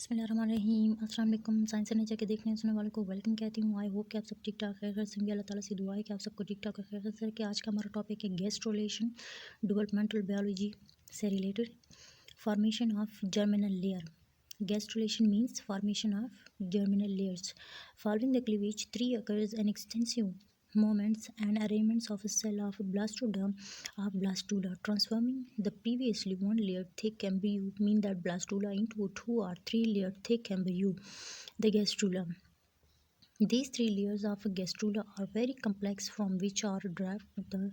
बिस्मिल्लाहिर्रहमानिर्रहीम। अस्सलाम वालेकुम। साइंस एंड नेचर के देखने सुनने वालों को वेलकम कहती हूँ। आई होप कि आप सब ठीक ठाक खैर से होंगे। अल्लाह ताला से दुआ है कि आप सबको ठीक ठाक खैर से कि आज का हमारा टॉपिक है गैस्ट्रोलेशन, डेवलपमेंटल बायोलॉजी से related. Formation of germinal layer. Gastrulation means formation of germinal layers. Following the cleavage, three occurs an extensive movements and arrangements of a cell of blastoderm of blastula, transforming the previously one layered thick embryo, mean that blastula into two or three layered thick embryo, the gastrula. These three layers of gastrula are very complex, from which are derived the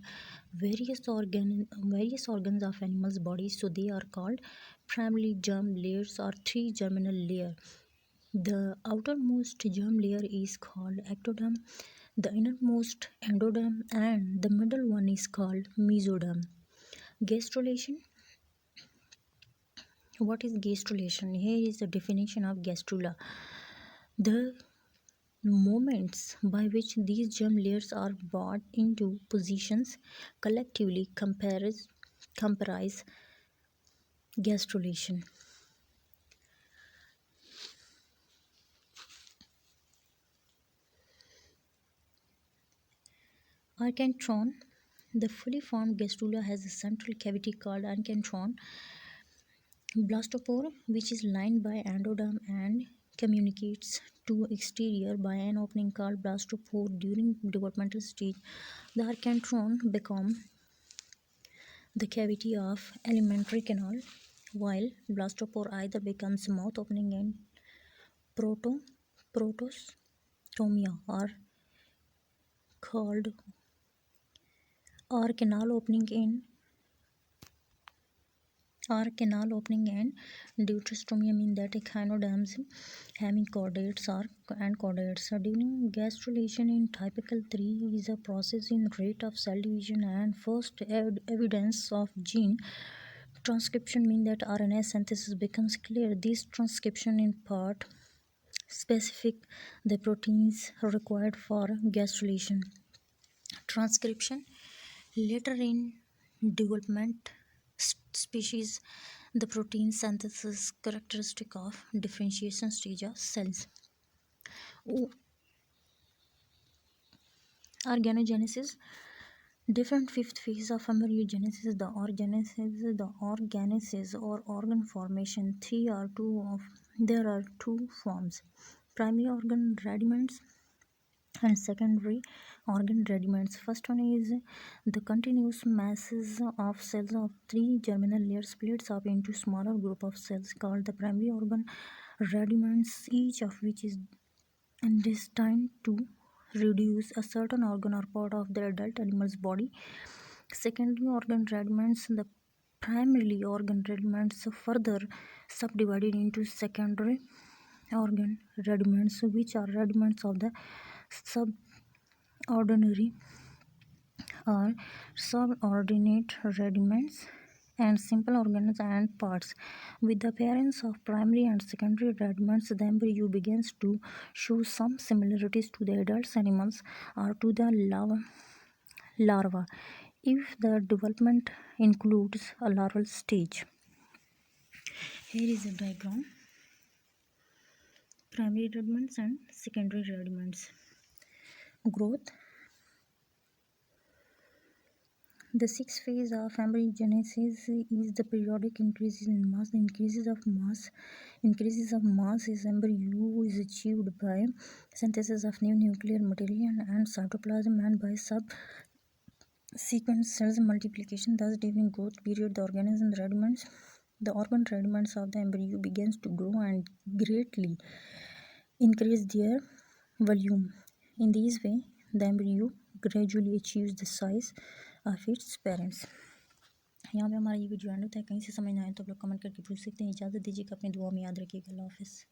various organs of animals' bodies. So they are called primary germ layers or three germinal layer. The outermost germ layer is called ectoderm, the innermost endoderm, and the middle one is called mesoderm. Gastrulation. What is gastrulation? Here is the definition of gastrula. The movements by which these germ layers are brought into positions collectively comprise gastrulation. Archantron. The fully formed gastrula has a central cavity called archantron blastopore, which is lined by endoderm and communicates to exterior by an opening called blastopore. During developmental stage, the archantron become the cavity of alimentary canal, while blastopore either becomes mouth opening in protostomia or canal opening and deuterostomia, mean that echinoderms having chordates and chordates. During gastrulation in typical 3 is a process in rate of cell division and first evidence of gene transcription, mean that RNA synthesis becomes clear. This transcription in part specific the proteins required for gastrulation. Transcription later in development species, the protein synthesis characteristic of differentiation stage of cells. Organogenesis. Different fifth phase of embryogenesis, the organogenesis or organ formation. There are two forms: primary organ rudiments and secondary organ rudiments. First one is the continuous masses of cells of three germinal layers splits up into smaller group of cells called the primary organ rudiments, each of which is destined to reduce a certain organ or part of the adult animal's body. Secondary organ rudiments. The primarily organ rudiments further subdivided into secondary organ rudiments, which are rudiments of the subordinary or subordinate rudiments and simple organs and parts. With the appearance of primary and secondary rudiments, the embryo begins to show some similarities to the adult animals or to the larva, if the development includes a larval stage. Here is a diagram: primary rudiments and secondary rudiments. Growth. The sixth phase of embryogenesis is the periodic increases in mass. The increases of mass is embryo is achieved by synthesis of new nuclear material and cytoplasm and by subsequent cells multiplication. Thus, during growth period, the organ rudiments of the embryo begins to grow and greatly increase their volume. In this way, the embryo gradually achieves the size of its parents. यहाँ पे हमारा ये video and होता है। कहीं से समझ ना आए तो आप लोग कमेंट करके पूछ सकते हैं। इजाज़त दीजिएगा, अपनी दुआ में याद रखिएगा। अल्लाह हाफिज़।